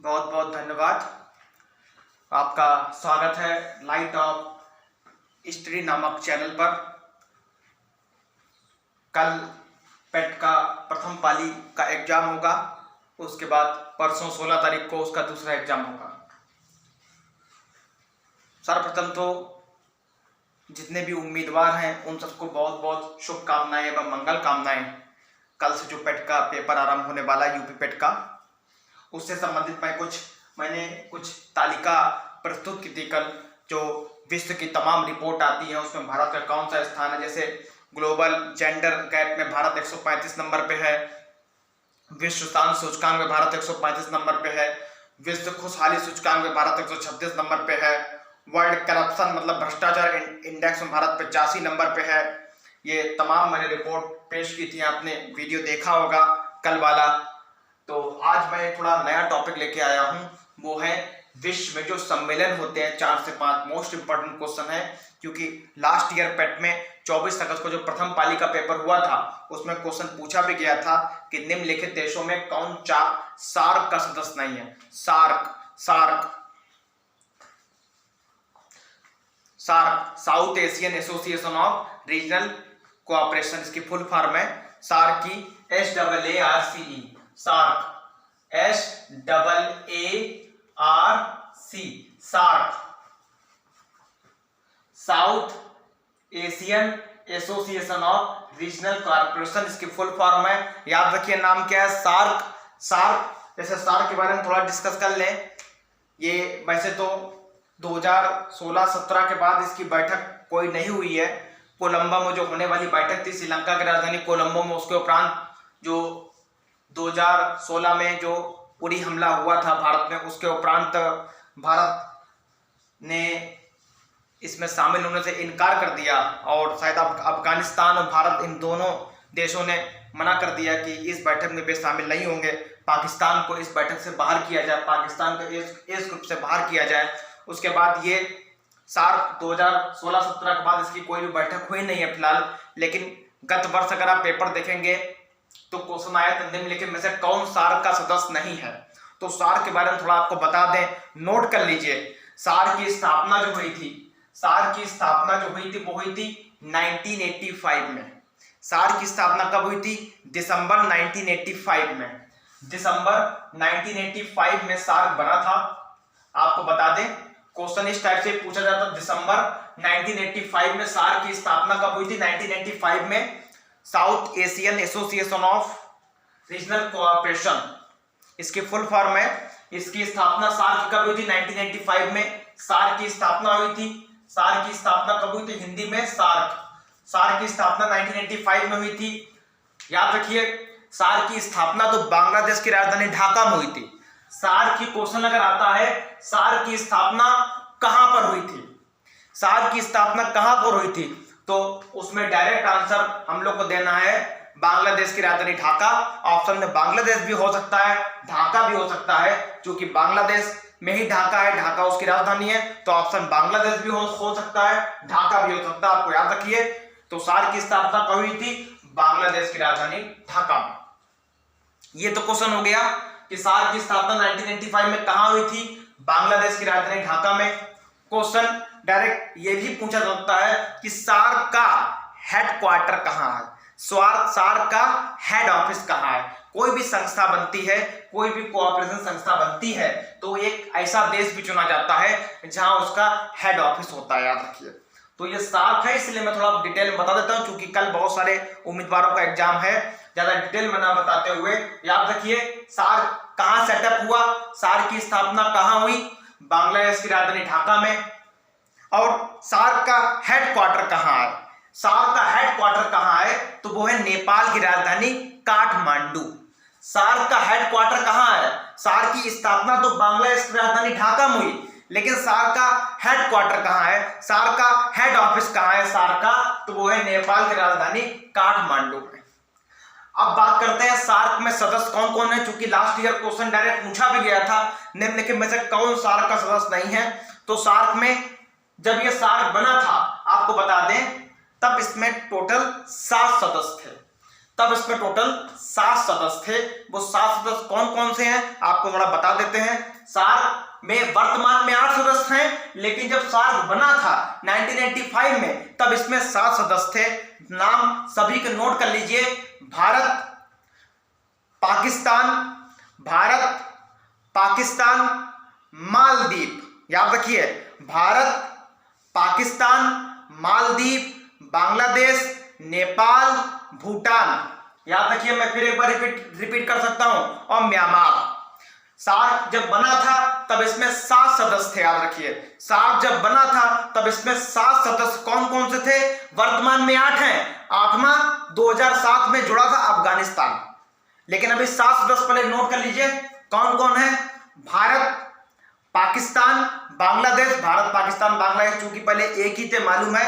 बहुत बहुत धन्यवाद। आपका स्वागत है लाइट ऑफ स्टडी नामक चैनल पर। कल पेट का प्रथम पाली का एग्जाम होगा, उसके बाद परसों 16 तारीख को उसका दूसरा एग्जाम होगा। सर्वप्रथम तो जितने भी उम्मीदवार हैं उन सबको बहुत बहुत शुभकामनाएं एवं मंगल कामनाएं। कल से जो पेट का पेपर आरंभ होने वाला है, यूपी पेट का, उससे संबंधित मैंने कुछ तालिका प्रस्तुत की थी कल। जो विश्व की तमाम रिपोर्ट आती है उसमें भारत का कौन सा स्थान है। जैसे ग्लोबल जेंडर गैप में भारत 135 नंबर पे है, विश्व शांति सूचकांक में भारत 135 नंबर पे है, विश्व खुशहाली सूचकांक में भारत 136 नंबर पे है, वर्ल्ड करप्शन मतलब भ्रष्टाचार इंडेक्स में भारत 85 नंबर पे है। ये तमाम मैंने रिपोर्ट पेश की थी, आपने वीडियो देखा होगा कल वाला। तो आज मैं थोड़ा नया टॉपिक लेके आया हूँ, वो है विश्व में जो सम्मेलन होते हैं 4 से 5 मोस्ट इंपॉर्टेंट क्वेश्चन है। क्योंकि लास्ट ईयर पेट में 24 अगस्त को जो प्रथम पाली का पेपर हुआ था उसमें क्वेश्चन पूछा भी गया था कि निम्नलिखित देशों में कौन सार्क का सदस्य नहीं है। SAARC South Asian Association of Regional Cooperation, इसकी फुल फॉर्म है सार्क की SAARCE, SAARC, South Asian Association of Regional Corporation, इसकी फुल फॉर्म है। याद रखिए नाम क्या है, सार्क। जैसे सार्क के बारे में थोड़ा डिस्कस कर लें। ये वैसे तो 2016-17 के बाद इसकी बैठक कोई नहीं हुई है। कोलंबो में जो होने वाली बैठक थी श्रीलंका की राजधानी कोलंबो में, उसके उपरांत जो 2016 में जो उरी हमला हुआ था भारत में, उसके उपरांत भारत ने इसमें शामिल होने से इनकार कर दिया और शायद अफगानिस्तान और भारत इन दोनों देशों ने मना कर दिया कि इस बैठक में वे शामिल नहीं होंगे। पाकिस्तान को इस बैठक से बाहर किया जाए, पाकिस्तान को इस ग्रुप से बाहर किया जाए। उसके बाद ये सार्क 2016-17 के बाद इसकी कोई भी बैठक हुई नहीं है फिलहाल। लेकिन गत वर्ष अगर आप पेपर देखेंगे तो क्वेश्चन आया था निम्नलिखित में से कौन सार्क का सदस्य नहीं है। तो सार्क के बारे में थोड़ा आपको बता दें, नोट कर लीजिए। सार्क की स्थापना जो हुई थी वो हुई थी 1985 में। सार्क की स्थापना कब हुई थी? दिसंबर 1985 में। दिसंबर 1985 में सार्क बना था। आपको बता दें, क्वेश्चन इस टाइप से पूछा जाता है, दिसंबर 1985 में सार्क की स्थापना कब हुई थी? 1985 में south Asian Association of Regional Cooperation, इसकी फुल फॉर्म है। इसकी स्थापना सार्क कब हुई थी? 1985 में सार्क की स्थापना हुई थी। सार्क की स्थापना कब हुई थी? हिंदी में सार्क की स्थापना 1985 में हुई थी। याद रखिए, सार्क की स्थापना तो बांग्लादेश की राजधानी ढाका में हुई थी। सार्क की क्वेश्चन अगर आता है, सार्क की स्थापना कहां पर हुई थी, सार्क की स्थापना कहां पर हुई थी, तो उसमें डायरेक्ट आंसर हम लोग को देना है बांग्लादेश की राजधानी ढाका। ऑप्शन में बांग्लादेश भी हो सकता है, ढाका भी हो सकता है, क्योंकि बांग्लादेश में ही ढाका है, ढाका उसकी राजधानी है। तो ऑप्शन बांग्लादेश भी हो सकता है, ढाका भी हो सकता है। आपको याद रखिए, तो सार्क की स्थापना कब हुई थी? बांग्लादेश की राजधानी ढाका में। ये तो क्वेश्चन हो गया कि सार्क की स्थापना 1985 में कहां हुई थी? बांग्लादेश की राजधानी ढाका में। क्वेश्चन डायरेक्ट ये भी पूछा जा सकता है कि सार्क का हेडक्वार्टर कहां है, सार्क का हेड ऑफिस कहां है। कोई भी संस्था बनती है, कोई भी कोऑपरेशन संस्था बनती है, तो एक ऐसा देश भी चुना जाता है जहां उसका हेड ऑफिस होता है। याद रखिए, तो ये सार्क है, इसलिए मैं थोड़ा डिटेल में बता देता हूं, क्योंकि कल बहुत सारे उम्मीदवारों का एग्जाम है। ज्यादा डिटेल में ना बताते हुए याद रखिए, सार्क कहां सेटअप हुआ, सार्क की स्थापना कहां हुई? बांग्लादेश की राजधानी ढाका में। और सार्क का हेडक्वार्टर कहां है? सार्क का हेडक्वार्टर कहां है? तो वो है नेपाल की राजधानी काठमांडू। सार्क का हेडक्वार्टर कहां है? सार्क की स्थापना तो बांग्लादेश की राजधानी ढाका में हुई, लेकिन सार्क का हेडक्वार्टर कहां है, सार्क का हेड ऑफिस कहां है सार्क का? तो वो है नेपाल की राजधानी काठमांडू में। अब बात करते हैं सार्क में सदस्य कौन कौन है, क्योंकि लास्ट ईयर क्वेश्चन डायरेक्ट पूछा भी गया था निम्नलिखित में से कौन सार्क का सदस्य नहीं है। तो सार्क में जब ये सार्क बना था, आपको बता दें, तब इसमें टोटल 7 सदस्य थे। तब इसमें टोटल 7 सदस्य थे। वो 7 सदस्य कौन कौन से हैं आपको थोड़ा बता देते हैं। सार्क में वर्तमान में 8 सदस्य हैं, लेकिन जब सार्क बना था 1995 में तब इसमें 7 सदस्य थे। नाम सभी के नोट कर लीजिए। भारत, पाकिस्तान, मालदीव। याद रखिए, भारत, पाकिस्तान, मालदीव, बांग्लादेश, नेपाल, भूटान। याद रखिए, मैं फिर एक बार रिपीट कर सकता हूं, और म्यांमार। सार्क जब बना था तब इसमें 7 सदस्य थे। याद रखिए, सार्क जब बना था तब इसमें 7 सदस्य कौन कौन से थे। वर्तमान में 8 हैं। 8वां 2007 में जुड़ा था अफगानिस्तान। लेकिन अभी 7 सदस्य पहले नोट कर लीजिए कौन कौन है। भारत, पाकिस्तान, बांग्लादेश। भारत, पाकिस्तान, बांग्लादेश चूंकि पहले एक ही थे, मालूम है,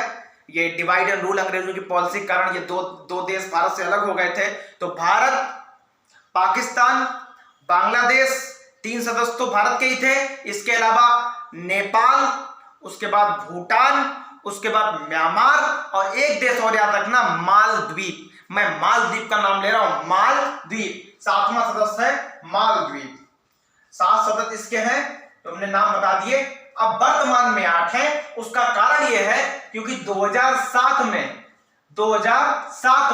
ये डिवाइड एंड रूल अंग्रेजों की पॉलिसी के कारण ये दो देश भारत से अलग हो गए थे। तो भारत, पाकिस्तान, बांग्लादेश, 3 सदस्य तो भारत के ही थे। इसके अलावा नेपाल, उसके बाद भूटान, उसके बाद म्यांमार, और एक देश और याद रखना, मालदीव। मैं मालदीव का नाम ले रहा हूं, मालदीव। 7वां सदस्य है मालदीव। 7 सदस्य इसके हैं, तो हमने नाम बता दिए। अब वर्तमान में 8 हैं। उसका कारण यह है क्योंकि 2007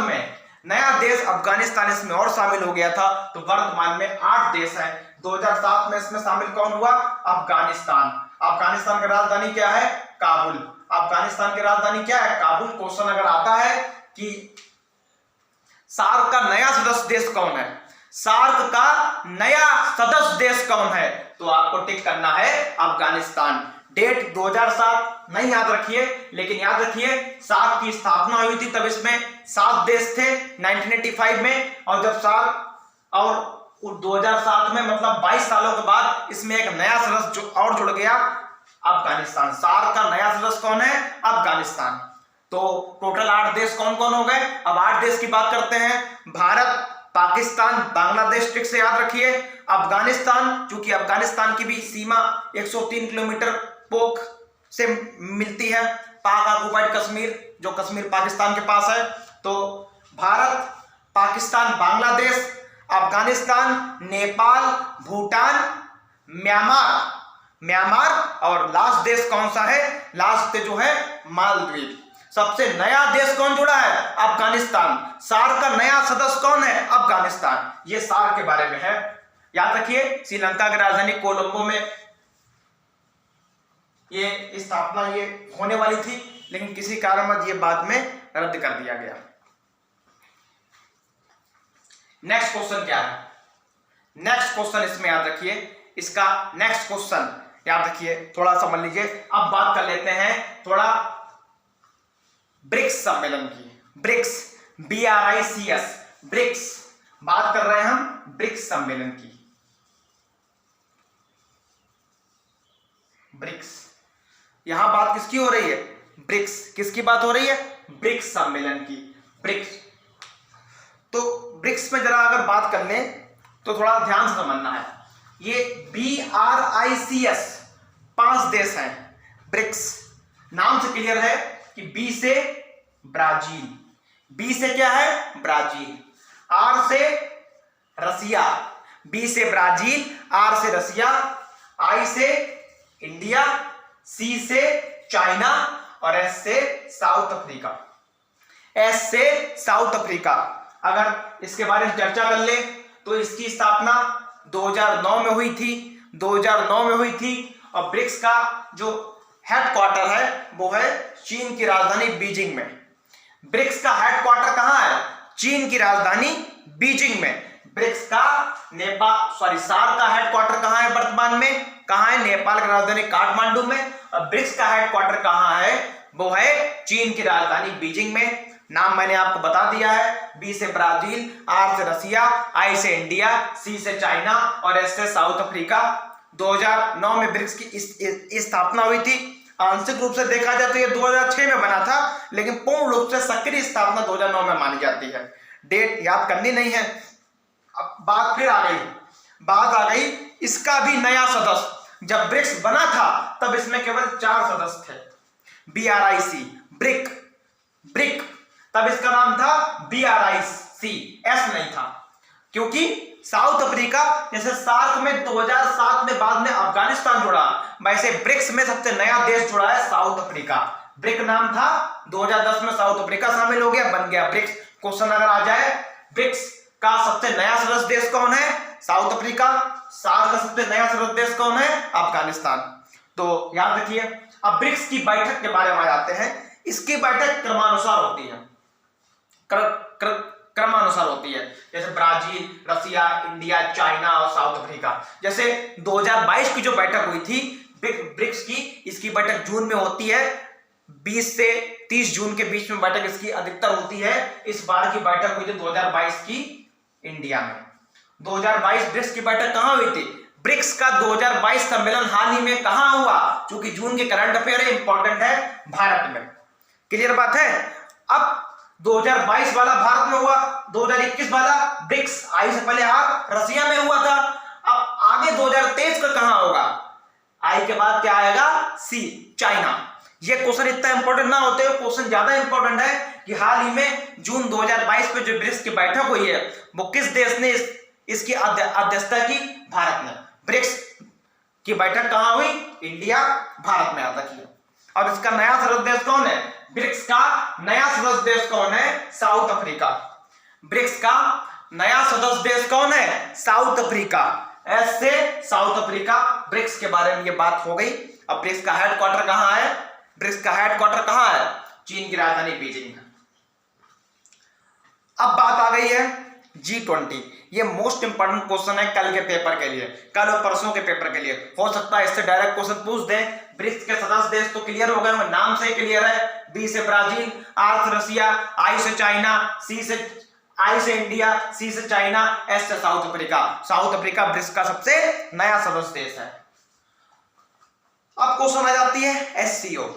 में नया देश अफगानिस्तान इसमें और शामिल हो गया था। तो वर्तमान में 8 देश हैं। 2007 में इसमें शामिल कौन हुआ? अफगानिस्तान। अफगानिस्तान की राजधानी क्या है? काबुल। अफगानिस्तान की राजधानी क्या है? काबुल। क्वेश्चन अगर आता है कि सार्क का नया सदस्य देश कौन है, सार्क का नया सदस्य देश कौन है, तो आपको टिक करना है अफगानिस्तान। डेट 2007 नहीं याद रखिए, लेकिन याद रखिए सार्क की स्थापना हुई थी तब इसमें 7 देश थे 1985 में, और जब सार्क और 2007 में मतलब 22 सालों के बाद इसमें एक नया सदस्य और जुड़ गया, अफगानिस्तान। सार्क का नया सदस्य कौन है? अफगानिस्तान। तो टोटल 8 देश कौन कौन हो गए? अब 8 देश की बात करते हैं। भारत, पाकिस्तान, बांग्लादेश ट्रिक से याद रखिए। अफगानिस्तान, चूंकि अफगानिस्तान की भी सीमा 103 किलोमीटर पोख से मिलती है, पाक ऑक्युपाइड कश्मीर, जो कश्मीर पाकिस्तान के पास है। तो भारत, पाकिस्तान, बांग्लादेश, अफगानिस्तान, नेपाल, भूटान, म्यांमार, और लास्ट देश कौन सा है? लास्ट जो है मालदीव। सबसे नया देश कौन जुड़ा है? अफगानिस्तान। सार्क का नया सदस्य कौन है? अफगानिस्तान। ये सार्क के बारे में है। याद रखिए, श्रीलंका की राजधानी कोलंबो में ये स्थापना ये होने वाली थी, लेकिन किसी कारणवश ये बाद में रद्द कर दिया गया। नेक्स्ट क्वेश्चन क्या है? नेक्स्ट क्वेश्चन इसमें याद रखिए, इसका नेक्स्ट क्वेश्चन याद रखिए, थोड़ा समझ लीजिए। अब बात कर लेते हैं थोड़ा ब्रिक्स सम्मेलन की। ब्रिक्स, BRICS, ब्रिक्स, बात कर रहे हैं हम ब्रिक्स सम्मेलन की। ब्रिक्स, यहां बात किसकी हो रही है? ब्रिक्स। किसकी बात हो रही है? ब्रिक्स सम्मेलन की। ब्रिक्स, तो ब्रिक्स में जरा अगर बात कर लें तो थोड़ा ध्यान से समझना है। ये BRICS 5 देश हैं। ब्रिक्स नाम से क्लियर है कि बी से ब्राजील, बी से क्या है? ब्राजील, आर से रसिया, बी से ब्राजील, आर से रसिया, आई से इंडिया, सी से चाइना, और एस से साउथ अफ्रीका। एस से साउथ अफ्रीका। अगर इसके बारे में चर्चा कर ले तो इसकी स्थापना 2009 में हुई थी। 2009 में हुई थी, और ब्रिक्स का जो हेडक्वार्टर है वो है चीन की राजधानी बीजिंग में। ब्रिक्स का हेडक्वार्टर कहां है? चीन की राजधानी बीजिंग में। ब्रिक्स का सार्क का हेडक्वार्टर कहां है वर्तमान में? कहां है? नेपाल की राजधानी काठमांडू में। और ब्रिक्स का हेडक्वार्टर कहां है? वो है चीन की राजधानी बीजिंग में। नाम मैंने आपको बता दिया है, बी से ब्राजील, आर से रसिया, आई से इंडिया, सी से चाइना, और एस से साउथ अफ्रीका। 2009 में ब्रिक्स की स्थापना हुई थी। आंशिक रूप से देखा जाए तो ये 2006 में बना था, लेकिन पूर्ण रूप से सक्रिय स्थापना 2009 में मानी जाती है। डेट याद करनी नहीं है। अब बात फिर आ गई, बात आ गई इसका भी नया सदस्य। जब ब्रिक्स बना था तब इसमें केवल 4 सदस्य थे। BRIC, ब्रिक, तब इसका नाम था BRIC, एस नहीं था, क्योंकि साउथ अफ्रीका जैसे सार्क में 2007 में बाद में अफगानिस्तान जुड़ा, वैसे ब्रिक्स में सबसे नया देश जुड़ा है साउथ अफ्रीका। ब्रिक नाम था, 2010 में साउथ अफ्रीका शामिल हो गया, बन गया ब्रिक्स। क्वेश्चन अगर आ जाए ब्रिक्स का सबसे नया सदस्य देश कौन है? South Africa. सार्क का सबसे नया सदस्य देश कौन है? अफगानिस्तान। तो याद रखिए। अब ब्रिक्स की बैठक के बारे में आते हैं। इसकी बैठक क्रमानुसार होती है, क्रमानुसार होती है, जैसे ब्राजील, रसिया, इंडिया, चाइना और साउथ अफ्रीका। जैसे 2022 की जो बैठक हुई थी ब्रिक्स की, इसकी बैठक जून में होती है, 20 से 30 जून के बीच में बैठक इसकी अधिकतर होती है। इस बार की बैठक हुई थी 2022 की इंडिया में। 2022 ब्रिक्स की बैठक कहां हुई थी? ब्रिक्स का 2022 सम्मेलन हाल ही में कहां हुआ? क्योंकि जून के करंट अफेयर है, इंपॉर्टेंट है, भारत में। क्लियर बात है। अब 2022 वाला भारत में हुआ, 2021 वाला ब्रिक्स आई से पहले रसिया में हुआ था। अब आगे 2023 का कहां होगा? आई के बाद क्या आएगा? सी, चाइना। ये क्वेश्चन इतना इंपॉर्टेंट ना होते हुए क्वेश्चन ज्यादा इंपॉर्टेंट है कि हाल ही में जून 2022 में जो ब्रिक्स की बैठक हुई है वो किस देश ने इसकी अध्यक्षता की? भारत ने। ब्रिक्स की बैठक कहां हुई? इंडिया, भारत में। याद रखिए। और इसका नया सदस्य देश कौन है? ब्रिक्स का नया सदस्य देश कौन है? South Africa. ब्रिक्स का नया सदस्य देश कौन है? South Africa. एस से साउथ अफ्रीका। ब्रिक्स के बारे में ये बात हो गई। अब ब्रिक्स का हेडक्वार्टर कहां है? ब्रिक्स का हेडक्वार्टर कहां है? चीन की राजधानी बीजिंग है। अब बात आ गई है G20। ये मोस्ट इंपॉर्टेंट क्वेश्चन है कल के पेपर के लिए, कल और परसों के पेपर के लिए। हो सकता है इससे डायरेक्ट क्वेश्चन पूछ दें। ब्रिक्स के सदस्य देश तो क्लियर हो गए, नाम से क्लियर है। B से ब्राजील, R से रसिया, I से चाइना, I से इंडिया, C से चाइना, S से South Africa. South Africa BRICS का सबसे नया सदस्य देश है। अब क्वेश्चन आ जाती है SCO।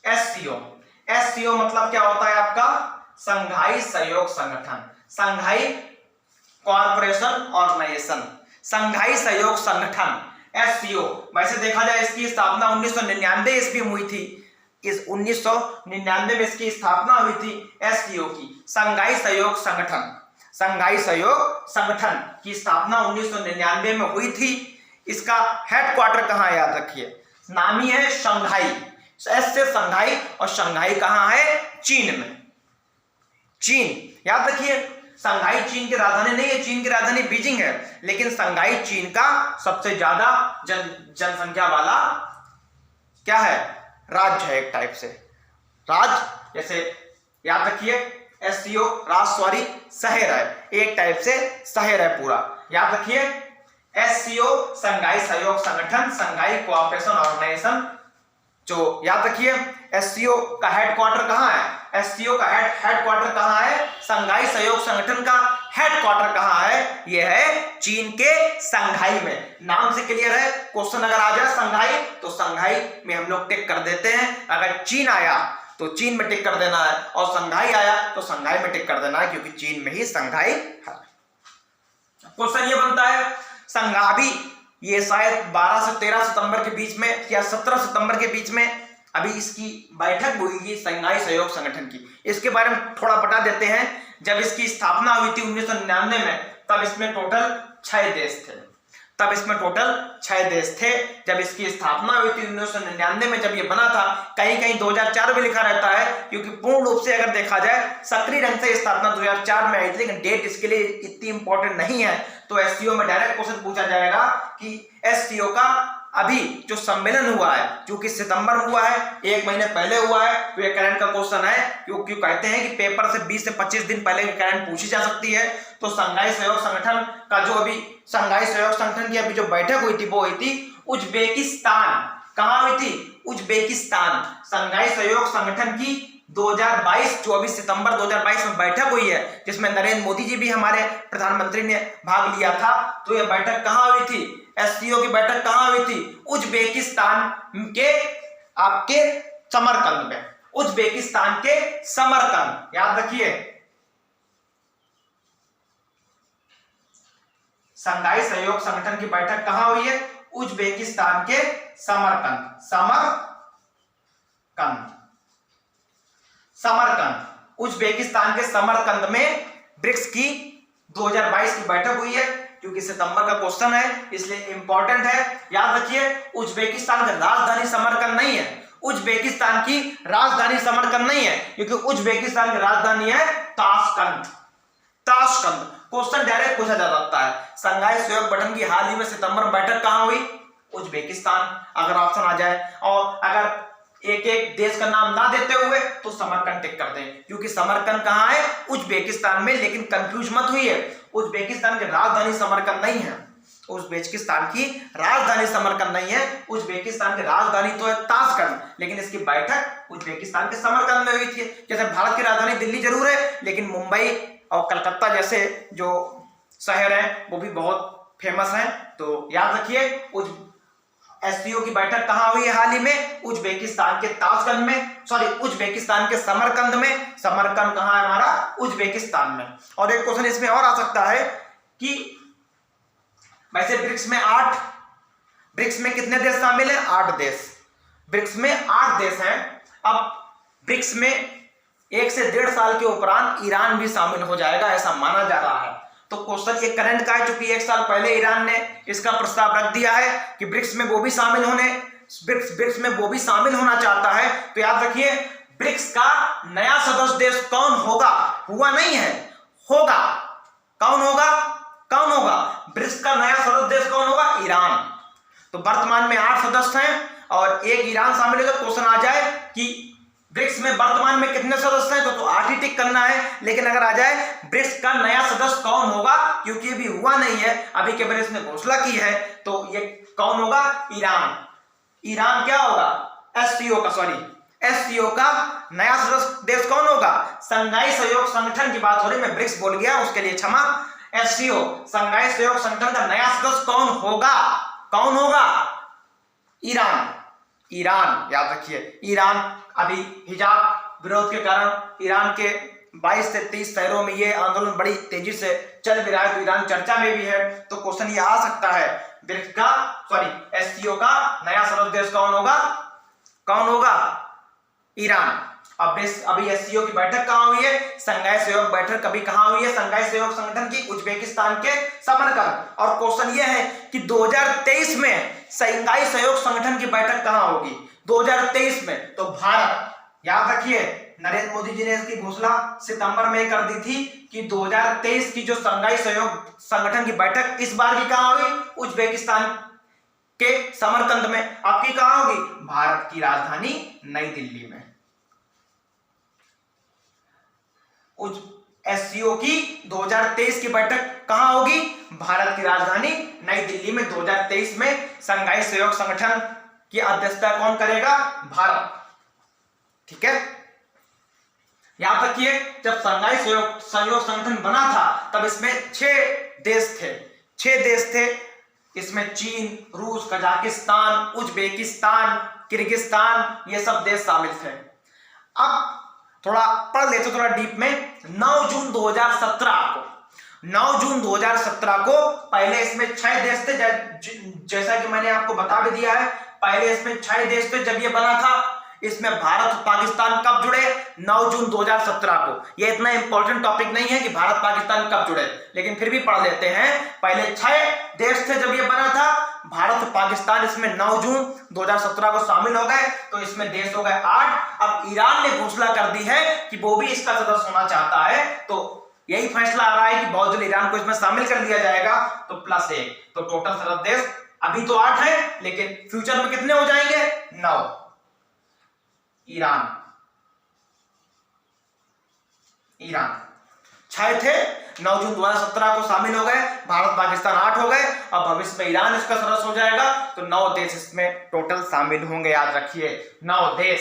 SCO मतलब क्या होता है आपका? संघाई सहयोग संगठन, संघाई कॉर्पोरेशन ऑर्गेनाइजेशन, संघाई सहयोग संगठन, SCO। वैसे देखा जाए इसकी स्थापना 1999 ईस्वी में हुई थी। इस 1999 में इसकी स्थापना हुई थी SCO की, संघाई सहयोग संगठन। संघाई सहयोग संगठन की स्थापना 1999 में हुई थी। इसका हेडक्वार्टर कहां है? याद रखिए, नाम ही है शंघाई। एस से शंघाई, और शंघाई कहां है? चीन में। चीन, याद रखिए। शंघाई चीन की राजधानी नहीं है, चीन की राजधानी बीजिंग है, लेकिन शंघाई चीन का सबसे ज्यादा जनसंख्या वाला क्या है? राज्य है, एक टाइप से राज्य। जैसे याद रखिए SCO राष्ट्र, शहर है, एक टाइप से शहर है पूरा। याद रखिए SCO संघाई सहयोग संगठन, संघाई कोऑपरेशन ऑर्गेनाइजेशन। जो याद रखिए SCO का हेडक्वार्टर कहां है? SCO का हेडक्वार्टर कहां है? संघाई सहयोग संगठन का हेडक्वार्टर कहां है? यह है चीन के शंघाई में। नाम से क्लियर है। क्वेश्चन अगर आ जाए शंघाई तो शंघाई में हम लोग टिक कर देते हैं। अगर चीन आया तो चीन में टिक कर देना है, और शंघाई आया तो शंघाई में टिक कर देना है, क्योंकि चीन में ही शंघाई है। क्वेश्चन ये बनता है संघाई, ये शायद 12 से 13 सितंबर के बीच में या 17 सितंबर के बीच में अभी इसकी बैठक हुई थी संघाई सहयोग संगठन की। इसके बारे में थोड़ा बता देते हैं। जब इसकी स्थापना हुई थी 1999 में, तब इसमें टोटल 6 देश थे। जब इसकी स्थापना हुई थी 1999 में, जब ये बना था, कहीं कहीं 2004 में लिखा रहता है, क्योंकि पूर्ण रूप से अगर देखा जाए सक्रिय ढंग से स्थापना 2004 में आई थी, लेकिन डेट इसके लिए इतनी इंपॉर्टेंट नहीं है। तो SCO में डायरेक्ट क्वेश्चन पूछा जाएगा कि SCO का अभी जो सम्मेलन हुआ है, क्योंकि सितंबर में हुआ है, 1 महीने पहले हुआ है, तो ये करंट का क्वेश्चन है। क्योंकि कहते हैं कि पेपर से 20 से 25 दिन पहले की करंट पूछी जा सकती है। तो संघाई सहयोग संगठन का जो अभी संघाई सहयोग संगठन की अभी जो बैठक हुई थी वो हुई थी उज्बेकिस्तान। कहां हुई थी? उज्बेकिस्तान। संघाई सहयोग संगठन की 24 सितंबर 2022 में बैठक हुई है, जिसमें नरेंद्र मोदी जी भी, हमारे प्रधानमंत्री ने भाग लिया था। तो यह बैठक कहां हुई थी? SCO की बैठक कहां हुई थी? उज्बेकिस्तान के आपके समरकंद में। उज्बेकिस्तान के समरकंद, याद रखिए। संघाई सहयोग संगठन की बैठक कहां हुई है? उज्बेकिस्तान के समरकंद। समरकंद। उज्बेकिस्तान के समरकंद में ब्रिक्स की 2022 की बैठक हुई है, क्योंकि सितंबर का क्वेश्चन है इसलिए इंपॉर्टेंट है, याद रखिए। उज्बेकिस्तान की राजधानी समरकंद नहीं है, उज्बेकिस्तान की राजधानी समरकंद नहीं है, क्योंकि उज्बेकिस्तान की राजधानी है ताशकंद। ताशकंद क्वेश्चन डायरेक्ट पूछा जा सकता है। शंघाई सहयोग गठन की हाल ही में सितंबर में बैठक कहां हुई? उज्बेकिस्तान, अगर ऑप्शन आ जाए। और अगर एक एक देश का नाम ना देते हुए तो समरकंद टिक कर दें, क्योंकि समरकंद कहां है? उज्बेकिस्तान में। लेकिन कंफ्यूज मत हुई है, उज्बेकिस्तान की राजधानी समरकंद नहीं है, उज्बेकिस्तान की राजधानी समरकंद नहीं है, उज्बेकिस्तान की राजधानी तो है ताशकंद, लेकिन इसकी बैठक उज्बेकिस्तान के समरकंद में हुई थी। जैसे भारत की राजधानी दिल्ली जरूर है, लेकिन मुंबई और कलकत्ता जैसे जो शहर हैं वो भी बहुत फेमस हैं। तो याद रखिए, एससीओ की बैठक कहां हुई है हाल ही में? उज्बेकिस्तान के ताशकंद में, सॉरी उज्बेकिस्तान के समरकंद में। समरकंद कहां है हमारा? उज्बेकिस्तान में। और एक क्वेश्चन इसमें और आ सकता है कि वैसे ब्रिक्स में कितने देश शामिल हैं? 8 देश। ब्रिक्स में 8 देश हैं। अब ब्रिक्स में 1 से 1.5 साल के उपरांत ईरान भी शामिल हो जाएगा, ऐसा माना जा रहा है। तो क्वेश्चन ये करंट का है, क्योंकि 1 साल पहले ईरान ने इसका प्रस्ताव रख दिया है कि ब्रिक्स में वो भी शामिल होना चाहता है। तो याद रखिए, ब्रिक्स का नया सदस्य देश कौन होगा? हुआ नहीं है, होगा। कौन होगा? ब्रिक्स का नया सदस्य देश कौन होगा? ईरान। तो वर्तमान में 8 सदस्य हैं और एक ईरान शामिल होगा। क्वेश्चन आ जाए कि ब्रिक्स में वर्तमान में कितने सदस्य हैं, तो 8 ही टिक करना है। लेकिन अगर आ जाए ब्रिक्स का नया सदस्य कौन होगा, क्योंकि अभी हुआ नहीं है, अभी केवल इसने घोषणा की है, तो ये कौन होगा? ईरान क्या होगा? एससीओ का नया सदस्य देश कौन होगा? शंघाई सहयोग संगठन की बात हो रही, मैं ब्रिक्स बोल गया, उसके लिए क्षमा। एससीओ शंघाई सहयोग संगठन का नया सदस्य कौन होगा? ईरान। याद रखिए, ईरान अभी हिजाब विरोध के कारण ईरान के 22 से 30 शहरों में ये आंदोलन बड़ी तेजी से चल भी रहा है, तो ईरान चर्चा में भी है। तो क्वेश्चन ये आ सकता है, ब्रिक्स का एससीओ का नया सदस्य देश कौन होगा? ईरान। अब अभी एससीओ की बैठक कहां हुई है? शंघाई सहयोग बैठक कभी कहां हुई है? शंघाई सहयोग संगठन की उज्बेकिस्तान के समरकंद। और क्वेश्चन ये है कि 2023 में शंघाई सहयोग संगठन की बैठक कहां होगी? 2023 में। तो भारत, याद रखिए, नरेंद्र मोदी जी ने इसकी घोषणा सितंबर में कर दी थी कि 2023 की जो शंघाई सहयोग संगठन की बैठक इस बार की कहां होगी? उज्बेकिस्तान के समरकंद में। आपकी कहां होगी? भारत की राजधानी नई दिल्ली में। एससीओ की 2023 की बैठक कहां होगी? भारत की राजधानी नई दिल्ली में। 2023 में शंघाई सहयोग संगठन की अध्यक्षता कौन करेगा? भारत। ठीक है, याद रखिए, जब शंघाई सहयोग संगठन बना था तब इसमें 6 देश थे। इसमें चीन, रूस, कजाकिस्तान, उज्बेकिस्तान, किर्गिस्तान, ये सब देश शामिल थे। अब थोड़ा पढ़ लेते, थोड़ा डीप में। 9 जून 2017 को पहले इसमें 6 देश थे, जैसा कि मैंने आपको बता भी दिया है। पहले इसमें 6 देश थे जब ये बना था। इसमें भारत और पाकिस्तान कब जुड़े? 9 जून 2017 को। ये इतना इंपॉर्टेंट टॉपिक नहीं है कि भारत पाकिस्तान कब जुड़े, लेकिन फिर भी पढ़ लेते हैं। पहले 6 देश थे जब ये बना था, भारत और पाकिस्तान इसमें 9 जून 2017 को शामिल हो गए, तो इसमें देश हो गए 8। अब ईरान ने घोषणा कर दी है कि वो भी इसका सदस्य होना चाहता है, तो यही फैसला आ रहा है कि बहुत जल्द ईरान को इसमें शामिल कर लिया जाएगा। तो +1, तो टोटल सदस्य देश अभी तो 8 है, लेकिन फ्यूचर में कितने हो जाएंगे? 9। ईरान 6 थे, 9 जून 2017 को शामिल हो गए, भारत पाकिस्तान 8 हो गए। अब भविष्य में ईरान इसका सदस्य हो जाएगा, तो 9 देश इसमें टोटल शामिल होंगे। याद रखिए, 9 देश।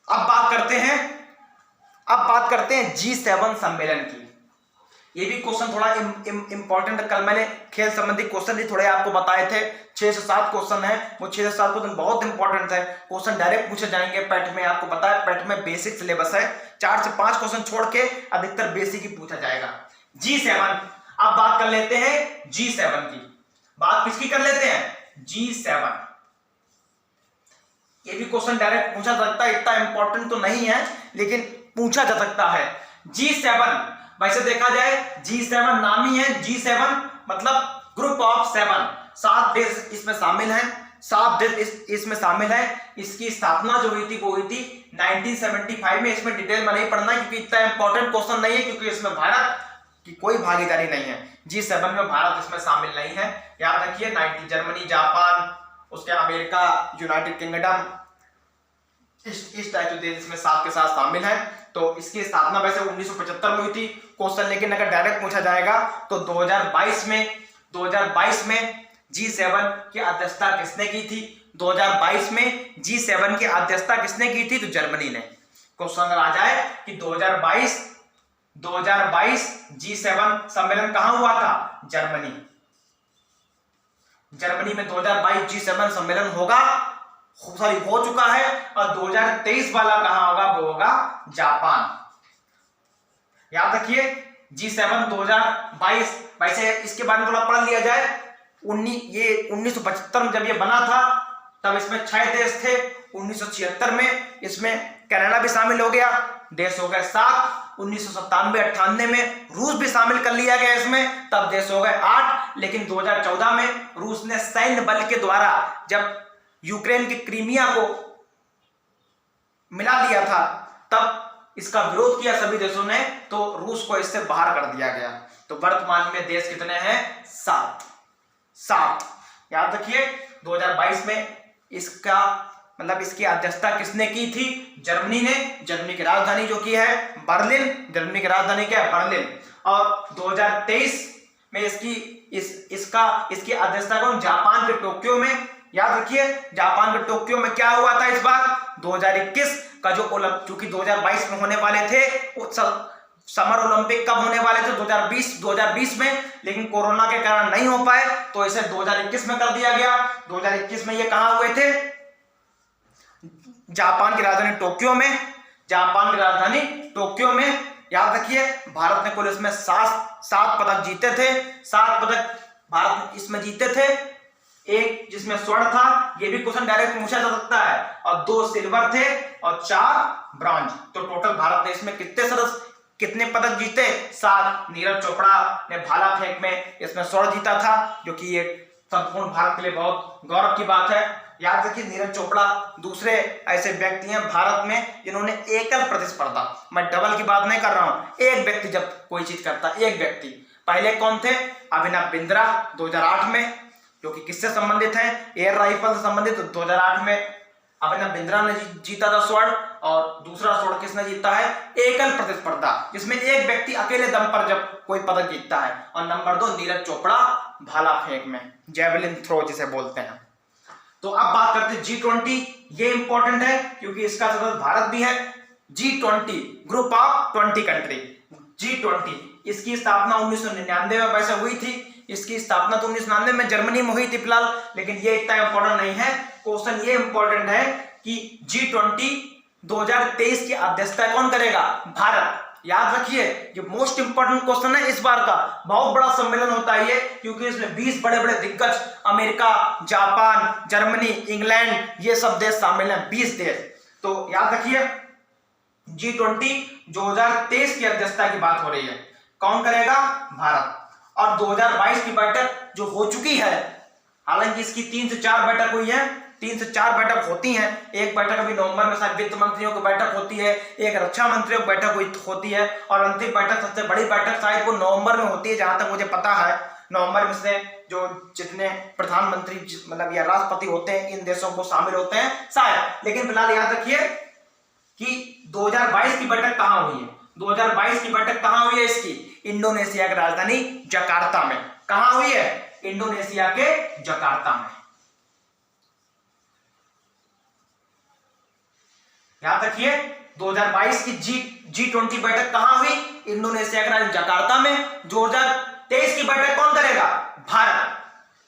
अब बात करते हैं G7 सम्मेलन की। ये भी क्वेश्चन थोड़ा इंपॉर्टेंट, कल मैंने खेल संबंधी क्वेश्चन भी थोड़े आपको बताए थे। 6 से 7 क्वेश्चन है, वो 6 से 7 क्वेश्चन बहुत इंपॉर्टेंट है। क्वेश्चन डायरेक्ट पूछे जाएंगे पैट में, आपको पता है पैट में बेसिक सिलेबस है, 4 से 5 क्वेश्चन छोड़ के अधिकतर बेसिक ही पूछा जाएगा। G7, अब बात कर लेते हैं G7 की। बात किसकी कर लेते हैं? G7। ये भी क्वेश्चन डायरेक्ट पूछा जा सकता है, इतना इंपॉर्टेंट तो नहीं है लेकिन पूछा जा सकता है। G7 वैसे देखा जाए G7 नाम ही है, G7 मतलब ग्रुप ऑफ 7, 7 देश इसमें शामिल हैं, 7 देश इसमें शामिल है। इसकी स्थापना जो हुई थी वो हुई थी 1975 में। इसमें डिटेल में नहीं पढ़ना क्योंकि इतना इंपॉर्टेंट क्वेश्चन नहीं है, क्योंकि इसमें भारत की कोई भागीदारी नहीं है। G7 में भारत इसमें शामिल नहीं है, याद रखिए। 90 जर्मनी, जापान, उसके अमेरिका, यूनाइटेड किंगडम, इस टाइप के देश इसमें साथ के साथ शामिल है। तो इसकी स्थापना वैसे 1975 में हुई थी क्वेश्चन, लेकिन अगर डायरेक्ट पूछा जाएगा तो 2022 में G7 की अध्यक्षता किसने की थी? 2022 में G7 की अध्यक्षता किसने की थी? तो जर्मनी ने। क्वेश्चन अगर आ जाए कि 2022 G7 सम्मेलन कहां हुआ था? जर्मनी में 2022 G7 सम्मेलन हो चुका है। और 2023 वाला कहां होगा? वो होगा जापान। याद रखिए G7 2022। वैसे इसके बारे में थोड़ा पढ़ लिया जाए। 1975 में जब ये बना था तब इसमें 6 देश थे। 1976 में इसमें कनाडा भी शामिल हो गया, देश हो गए 7। 1997-98 में रूस भी शामिल कर लिया गया इसमें, तब देश हो गए 8। लेकिन 2014 में रूस ने सैन्य बल के द्वारा जब यूक्रेन की क्रीमिया को मिला लिया था तब इसका विरोध किया सभी देशों ने, तो रूस को इससे बाहर कर दिया गया। तो वर्तमान में देश कितने हैं? 7। याद रखिए 2022 में इसका मतलब इसकी अध्यक्षता किसने की थी? जर्मनी ने। जर्मनी की राजधानी जो की है बर्लिन। जर्मनी की राजधानी क्या है? बर्लिन। और 2023 में इसकी अध्यक्षता कौन? जापान के टोक्यो में। याद रखिए जापान के टोक्यो में क्या हुआ था इस बार? 2021 का जो चूंकि 2022 में होने वाले थे, समर ओलंपिक कब होने वाले थे? 2020 में, लेकिन कोरोना के कारण नहीं हो पाए तो इसे 2021 में कर दिया गया। 2021 में ये कहां हुए थे? जापान की राजधानी टोक्यो में। याद रखिए भारत ने कुल इसमें 7 पदक जीते थे। 7 पदक भारत इसमें जीते थे, एक जिसमें स्वर्ण था, ये भी क्वेश्चन डायरेक्ट पूछा जा सकता है, और 2 सिल्वर थे और 4 ब्रॉन्ज। तो टोटल भारत देश में कितने पदक जीते? 7। नीरज चोपड़ा ने भाला फेंक में इसमें स्वर्ण जीता था, जो कि एक संपूर्ण भारत के लिए बहुत गौरव की बात है। याद रखिए नीरज चोपड़ा दूसरे ऐसे व्यक्ति हैं भारत में जिन्होंने एकल प्रतिस्पर्धा, मैं डबल की बात नहीं कर रहा हूं, एक व्यक्ति जब कोई चीज करता, एक व्यक्ति। पहले कौन थे? अभिनव बिंद्रा 2008 में, जो कि किससे संबंधित है? एयर राइफल से संबंधित। 2008 में अभिनव बिंद्रा ने जीता था स्वर्ण, और दूसरा स्वर्ण किसने जीता है? एकल प्रतिस्पर्धा, जिसमें एक व्यक्ति अकेले दम पर जब कोई पदक जीतता है। और नंबर 2 नीरज चोपड़ा भाला फेंक में, जेवलिन थ्रो जिसे बोलते हैं। तो अब बात करते हैं G20। ये इंपॉर्टेंट है क्योंकि इसका सदस्य भारत भी है। G20 group of 20 country. G20 इसकी स्थापना 1999 में वैसे हुई थी। इसकी स्थापना तो 1999 में जर्मनी में हुई थी फिलहाल, लेकिन ये इतना इंपॉर्टेंट नहीं है। क्वेश्चन ये इंपॉर्टेंट है कि G20 2023 की अध्यक्षता कौन करेगा? भारत। याद रखिए ये मोस्ट इंपॉर्टेंट क्वेश्चन है इस बार का। बहुत बड़ा सम्मेलन होता है ये, क्योंकि इसमें 20 बड़े बड़े दिग्गज, अमेरिका, जापान, जर्मनी, इंग्लैंड, ये सब देश शामिल हैं, 20 देश। तो याद रखिए G20 2023 की अध्यक्षता की बात हो रही है, कौन करेगा? भारत। और 2022 की बैठक जो हो चुकी है, हालांकि इसकी 3 से 4 बैठक हुई है, 3 से 4 बैठक होती हैं। एक बैठक अभी नवंबर में शायद वित्त मंत्रियों की बैठक होती है, एक रक्षा मंत्रियों की बैठक होती है, और अंतिम बैठक सबसे बड़ी बैठक शायद वो नवंबर में होती है, जहां तक मुझे पता है। नवंबर में से जो जितने प्रधानमंत्री मतलब या राष्ट्रपति होते हैं इन देशों को शामिल होते हैं शायद। लेकिन फिलहाल याद रखिए कि 2022 की बैठक कहां हुई है? 2022 की बैठक कहां हुई है इसकी? इंडोनेशिया की राजधानी जकार्ता में। कहां हुई है? इंडोनेशिया के जकार्ता में। याद रखिए 2022 की G20 बैठक कहां हुई? इंडोनेशिया के राजधानी जकार्ता में। 2023 की बैठक कौन करेगा? भारत।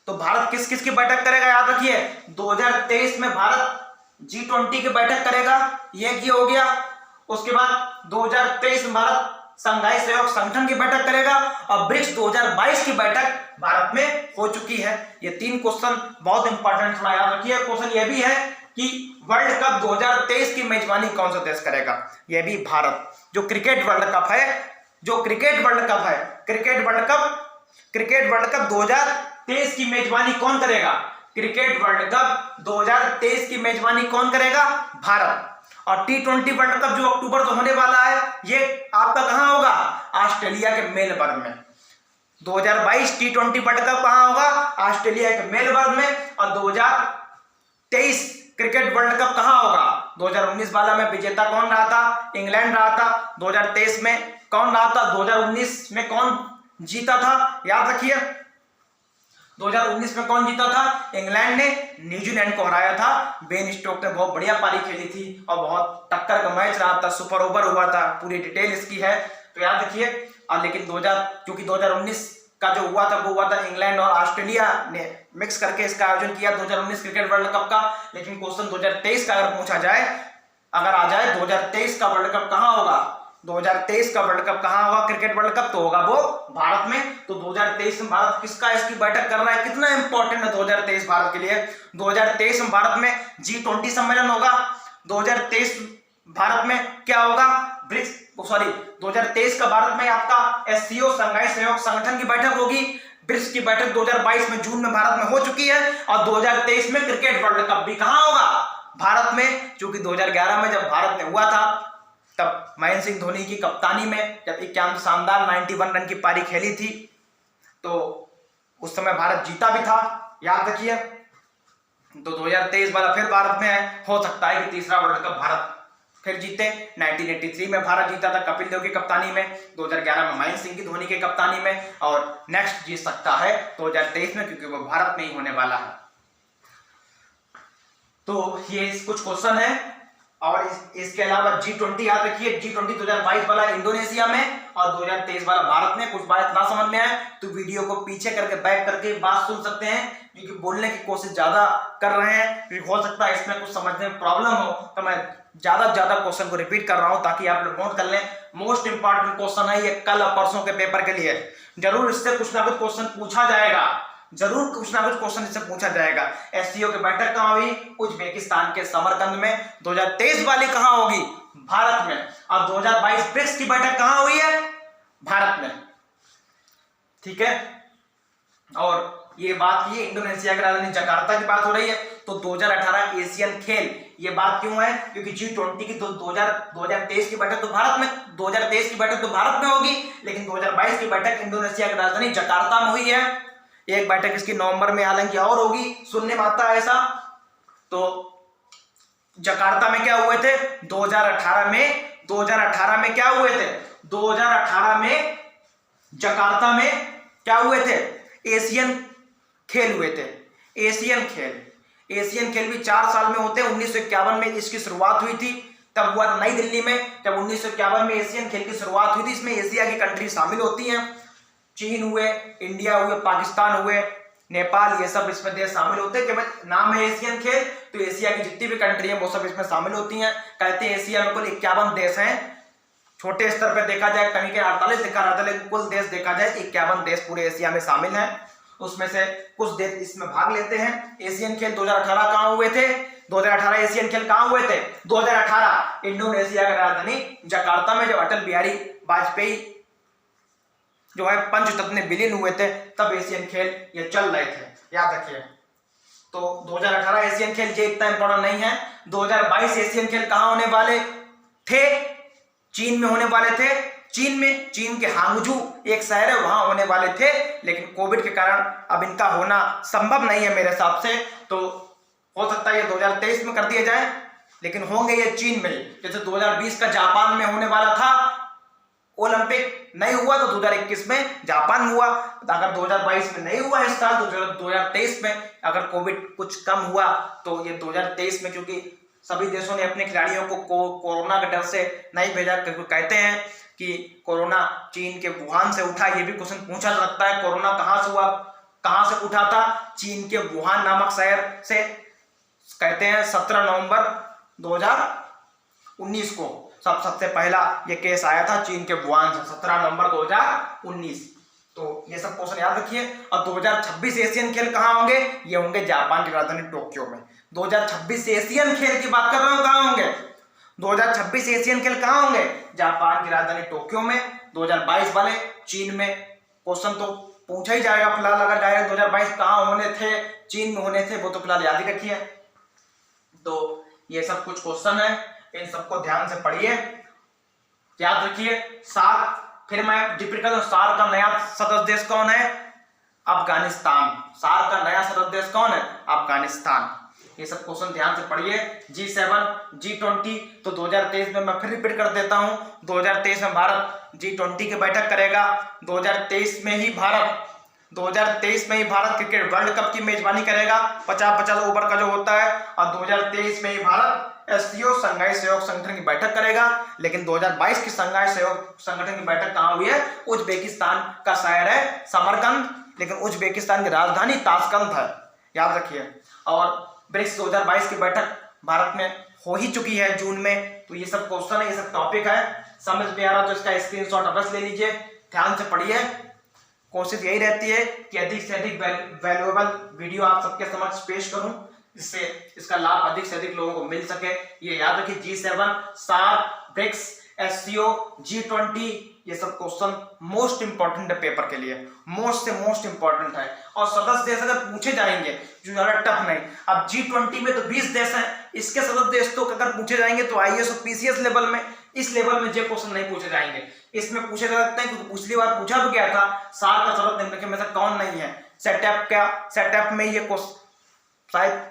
तो भारत किस किस की बैठक करेगा? याद रखिए 2023 में भारत G20 की बैठक करेगा, ये हो गया। उसके बाद 2023 में भारत संघाई सहयोग संगठन की बैठक करेगा, और ब्रिक्स 2022 की बैठक भारत में हो चुकी है। ये 3 क्वेश्चन बहुत इंपॉर्टेंट, थोड़ा याद रखिए। क्वेश्चन ये भी है कि वर्ल्ड कप 2023 की मेजबानी कौन सा देश करेगा? यह भी भारत। जो क्रिकेट वर्ल्ड कप है, क्रिकेट वर्ल्ड कप 2023 की मेजबानी कौन करेगा? क्रिकेट वर्ल्ड कप 2023 की मेजबानी कौन करेगा? भारत। और T20 वर्ल्ड कप जो अक्टूबर में होने वाला है, ये आपका कहां होगा? ऑस्ट्रेलिया के मेलबर्न में। 2022 T20 वर्ल्ड कप कहां होगा? ऑस्ट्रेलिया के मेलबर्न में। और 2023 क्रिकेट वर्ल्ड कप कहां होगा? 2019 वाला में विजेता कौन रहा था? इंग्लैंड रहा था। 2023 में कौन रहा था? 2019 में कौन जीता था? याद रखिए, 2019 में कौन जीता था? इंग्लैंड ने न्यूजीलैंड को हराया था। बेन स्टोक ने बहुत बढ़िया पारी खेली थी और बहुत टक्कर का मैच रहा था, सुपर ओवर हुआ था, पूरी डिटेल इसकी है, तो याद रखिए। और लेकिन क्योंकि 2019 का जो हुआ था वो हुआ था इंग्लैंड और ऑस्ट्रेलिया ने मिक्स करके इसका आयोजन किया 2019 क्रिकेट वर्ल्ड कप का। लेकिन क्वेश्चन 2023 का अगर पूछा जाए, अगर आ जाए 2023 का वर्ल्ड कप कहां होगा? 2023 का वर्ल्ड कप कहां होगा? क्रिकेट वर्ल्ड कप तो होगा वो भारत में। तो 2023 में भारत किसका इसकी बैठक कर रहा है? कितना इंपॉर्टेंट है 2023 भारत के लिए? 2023 में भारत में G20 सम्मेलन होगा। 2023 भारत में क्या होगा? 2023 का भारत में आपका SCO शंघाई सहयोग संगठन की बैठक होगी। ब्रिक्स की बैठक 2022 में जून में भारत में हो चुकी है। और 2023 में क्रिकेट वर्ल्ड कप भी कहां होगा? भारत में। क्योंकि 2011 में जब भारत में हुआ था, तब महेंद्र सिंह धोनी की कप्तानी में जब 51 शानदार 91 रन की पारी खेली थी, तो उस समय भारत जीता भी था, याद रखिए। तो 2023 वाला फिर भारत में है, हो सकता है कि तीसरा वर्ल्ड कप भारत फिर जीते। 1983 में भारत जीता था कपिल देव की कप्तानी में, 2011 में महेंद्र सिंह की धोनी की कप्तानी में, और नेक्स्ट जीत सकता है 2023 में, क्योंकि वो भारत में ही होने वाला है। तो ये कुछ क्वेश्चन है। और इसके अलावा G20 याद रखिए, G20 2022 वाला इंडोनेशिया में और 2023 वाला भारत में। कुछ बात ना समझ में आए तो वीडियो को पीछे करके बैक करके बात सुन सकते हैं, क्योंकि बोलने की कोशिश ज्यादा कर रहे हैं, क्योंकि हो सकता है इसमें कुछ समझने में प्रॉब्लम हो, तो मैं ज्यादा क्वेश्चन को रिपीट कर रहा हूं ताकि आप लोग नोट कर लें। मोस्ट इंपॉर्टेंट क्वेश्चन है ये कल और परसों के पेपर के लिए। जरूर इससे कुछ ना कुछ क्वेश्चन पूछा जाएगा, जरूर कुछ ना कुछ क्वेश्चन इससे पूछा जाएगा। SCO की बैठक कहां हुई? उज्बेकिस्तान के समरकंद में। 2023 वाली कहां होगी? भारत में। और 2022 ब्रिक्स की बैठक कहां हुई है? भारत में। ठीक है। और ये बात की इंडोनेशिया की राजधानी जकार्ता की बात हो रही है। तो 2018 एशियन खेल, ये बात क्यों है? क्योंकि G20 की 2023 की बैठक तो भारत में, 2023 की बैठक तो भारत में होगी, लेकिन 2022 की बैठक इंडोनेशिया की राजधानी जकार्ता में हुई है। एक बैठक इसकी नवंबर में हालांकि और होगी, सुनने में आता है ऐसा। तो जकार्ता में क्या हुए थे? 2018 में क्या हुए थे? 2018 में जकार्ता में क्या हुए थे? एशियन खेल हुए थे। एशियन खेल भी 4 साल में होते हैं। 1951 में इसकी शुरुआत हुई थी, तब हुआ था नई दिल्ली में। जब 1951 में एशियन खेल की शुरुआत हुई थी, इसमें एशिया की कंट्री शामिल होती हैं। चीन हुए, इंडिया हुए, पाकिस्तान हुए, नेपाल, ये सब इसमें देश शामिल होते हैं। कि नाम है एशियन खेल, तो एशिया की जितनी भी कंट्री है वो सब इसमें शामिल होती हैं। कहते हैं एशिया में कुल 51 देश हैं। छोटे स्तर पर देखा जाए कहीं के 48 दिखा रहा था, लेकिन कुल देश देखा जाए 51 देश पूरे एशिया में शामिल हैं। उसमें से कुछ देश इसमें भाग लेते हैं। एशियन खेल 2018 कहां हुए थे? 2018 एशियन खेल कहां हुए थे? 2018 इंडोनेशिया की राजधानी जकार्ता में, जब अटल बिहारी वाजपेयी जो है पंचरत्न विलीन हुए थे, तब एशियन खेल ये चल रहे थे, याद रखिए। तो 2018 एशियन खेल ये इतना इंपॉर्टेंट नहीं है। 2022 एशियन खेल कहां होने वाले थे? चीन में होने वाले थे। चीन के हांगझू एक शहर है, वहां होने वाले थे, लेकिन कोविड के कारण अब इनका होना संभव नहीं है मेरे हिसाब से। तो हो सकता है ये 2023 में कर दिया जाए, लेकिन होंगे ये चीन में। जैसे 2020 का जापान में होने वाला था, ओलंपिक नहीं हुआ, तो 2021 में जापान में हुआ। अगर 2022 में नहीं हुआ इस साल, तो 2023 में अगर कोविड कुछ कम हुआ तो ये 2023 में, क्योंकि सभी देशों ने अपने खिलाड़ियों को कोरोना के डर से नहीं भेजा, क्योंकि कहते हैं कि कोरोना चीन के वुहान से उठा। ये भी क्वेश्चन पूछा जा सकता है, कोरोना कहां से हुआ, कहां से उठा था? चीन के वुहान नामक शहर से। कहते हैं 17 नवंबर 2019 को सबसे पहला ये केस आया था चीन के वुहान से, 17 नवंबर 2019। तो ये सब क्वेश्चन याद रखिए। और 2026 एशियन खेल कहां होंगे? ये होंगे जापान की राजधानी टोक्यो में। 2026 एशियन खेल की बात कर रहा हूं, कहां होंगे? 2026 एशियन खेल कहां होंगे? जापान की राजधानी टोक्यो में। 2022 वाले चीन में। क्वेश्चन तो पूछा ही जाएगा फिलहाल, अगर डायरेक्ट 2022 कहां होने थे, चीन में होने थे, वो तो फिलहाल याद ही रखिए। तो ये सब कुछ क्वेश्चन है, इन सबको ध्यान से पढ़िए, याद रखिए। सार्क, फिर मैं रिपीट कर दूं, सार्क का नया सदस्य देश कौन है? अफगानिस्तान। सार्क का नया सदस्य देश कौन है? अफगानिस्तान। ये सब क्वेश्चन ध्यान से पढ़िए। G7, G20, तो 2023 में मैं फिर रिपीट कर देता हूं, 2023 में भारत G20 की बैठक करेगा। 2023 में ही भारत क्रिकेट वर्ल्ड कप की मेजबानी करेगा, 50-50 ओवर का जो होता है। और 2023 में ही भारत SCO शंघाई सहयोग संगठन की बैठक करेगा। लेकिन 2022 की शंघाई सहयोग संगठन की बैठक कहां हुई है? उज्बेकिस्तान का शहर है समरकंद, लेकिन उज्बेकिस्तान की राजधानी ताशकंद है, याद रखिए। और ब्रिक्स 2022 की बैठक भारत में हो ही चुकी है जून में। तो ये सब क्वेश्चन है, ये सब टॉपिक है, समझ में आ रहा तो इसका स्क्रीनशॉट अवश्य ले लीजिए, ध्यान से पढ़िए। कोशिश यही रहती है कि अधिक से अधिक वैल्यूएबल वीडियो आप सबके समक्ष पेश करूं, जिससे इसका लाभ अधिक से अधिक लोगों को मिल सके। ये याद रखिए, G7, SAARC, BRICS, SCO, G20, ये सब क्वेश्चन मोस्ट इंपॉर्टेंट है पेपर के लिए, मोस्ट से मोस्ट इंपॉर्टेंट है। और सदस्य देश अगर पूछे जाएंगे जो ज्यादा टफ नहीं, अब G20 में तो 20 देश हैं, इसके सदस्य देश तो अगर पूछे जाएंगे तो IAS और PCS लेवल में, इस लेवल में जो क्वेश्चन नहीं पूछे जाएंगे, इसमें पूछे जा सकते हैं, क्योंकि पिछली बार पूछा भी गया था, सार्क का सदस्य निम्नलिखित में से कौन नहीं है? सेटअप में ये क्वेश्चन शायद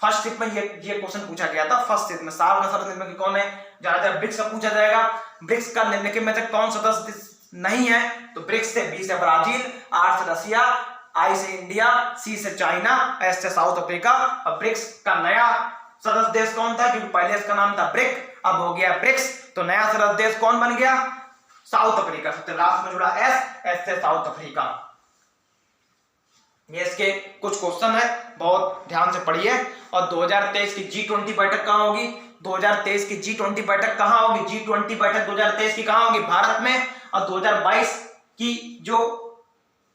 फर्स्ट शिफ्ट में ये क्वेश्चन पूछा गया था, फर्स्ट शिफ्ट में सार्क का सदस्य निम्नलिखित कौन है? ज्यादातर ब्रिक्स का पूछा जाएगा, ब्रिक्स का निम्नलिखित में से कौन सदस्य नहीं है? तो ब्रिक्स से B से ब्राजील, R से रसिया, I से इंडिया, C से चाइना, S से साउथ अफ्रीका। अब ब्रिक्स का नया सदस्य देश कौन था? क्योंकि पहले इसका नाम था ब्रिक, अब हो गया ब्रिक्स, तो नया सदस्य देश कौन बन गया? South Africa. सबसे लास्ट में जुड़ा S से साउथ अफ्रीका। ये इसके कुछ क्वेश्चन है, बहुत ध्यान से पढ़िए। और 2023 की G20 बैठक कहां होगी? 2023 की G20 बैठक कहां होगी? G20 बैठक 2023 की कहां होगी? भारत में। और 2022 की जो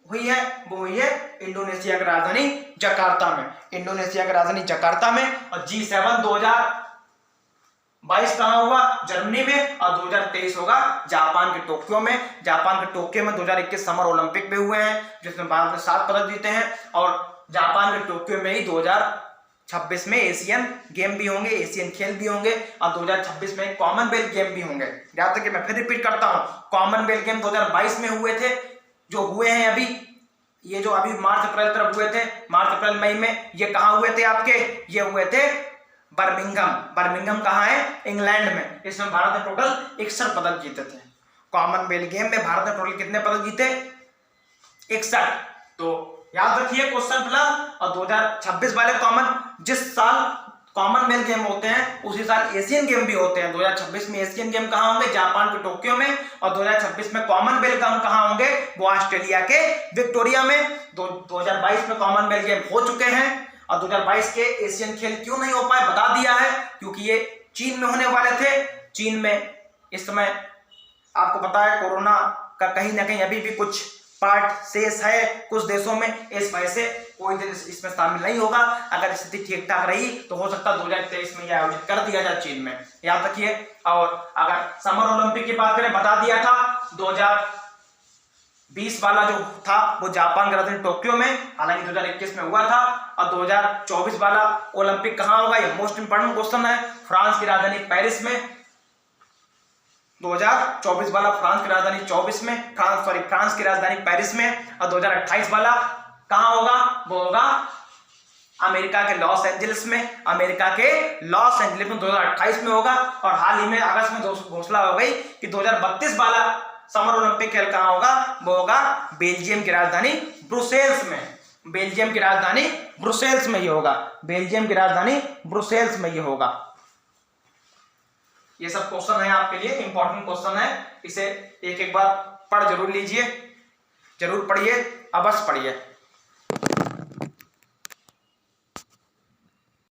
हुई है वो हुई है इंडोनेशिया की राजधानी जकार्ता में, इंडोनेशिया की राजधानी जकार्ता में। और G7 2022 कहां हुआ? जर्मनी में। और 2023 होगा जापान के टोक्यो में। जापान के टोक्यो में 2021 समर ओलंपिक भी हुए हैं, जिसमें भारत ने 7 पदक जीते हैं। और जापान के टोक्यो में ही 2026 में एशियन गेम भी होंगे, एशियन खेल भी होंगे। और 2026 में कॉमनवेल्थ गेम भी होंगे। याद रखिए, मैं फिर रिपीट करता हूं, कॉमनवेल्थ गेम 2022 में हुए थे, जो हुए हैं अभी, ये जो अभी मार्च अप्रैल तरफ हुए थे, मार्च अप्रैल मई में, ये कहां हुए थे आपके? ये हुए थे बर्मिंघम कहां है? इंग्लैंड में। इसमें भारत ने टोटल 61 पदक जीते थे। कॉमनवेल्थ गेम में भारत ने टोटल कितने पदक जीते? 61। तो याद रखिए क्वेश्चन फिलहाल। और 2026 वाले जिस साल कॉमनवेल्थ गेम होते हैं उसी साल एशियन गेम भी होते हैं। 2026 में एशियन गेम कहां होंगे? जापान के टोक्यो में। और 2026 में कॉमनवेल्थ गेम कहां होंगे? वो ऑस्ट्रेलिया के विक्टोरिया में। 2022 में कॉमनवेल्थ गेम हो चुके हैं। और 2022 के एशियन खेल क्यों नहीं हो पाए बता दिया है, क्योंकि ये चीन में होने वाले थे। चीन में इस समय आपको पता है कोरोना का कहीं ना कहीं अभी भी कुछ पार्ट शेष है कुछ देशों में, इस वजह से कोई देश इसमें शामिल नहीं होगा। अगर स्थिति ठीक ठाक रही तो हो सकता है 2023 में यह आयोजित कर दिया जाए चीन में, याद रखिए। और अगर समर ओलंपिक की बात करें, बता दिया था 2020 वाला जो था वो जापान की राजधानी टोक्यो में, हालांकि 2021 में हुआ था। और 2024 वाला ओलंपिक कहां होगा? ये मोस्ट इंपोर्टेंट क्वेश्चन है। फ्रांस की राजधानी पेरिस में। 2024 वाला फ्रांस की राजधानी फ्रांस की राजधानी पेरिस में। और 2028 वाला कहां होगा? वो होगा अमेरिका के लॉस एंजलिस में। अमेरिका के लॉस एंजलिस में 2028 में होगा। और हाल ही में अगस्त में घोषणा हो गई कि 2032 वाला समर ओलंपिक खेल कहां होगा? वो होगा बेल्जियम की राजधानी ब्रुसेल्स में। बेल्जियम की राजधानी ब्रुसेल्स में ये होगा। बेल्जियम की राजधानी ब्रुसेल्स में ये होगा। ये सब क्वेश्चन है आपके लिए, इंपॉर्टेंट क्वेश्चन है। इसे एक एक बार पढ़ जरूर लीजिए, जरूर पढ़िए, अवश्य पढ़िए।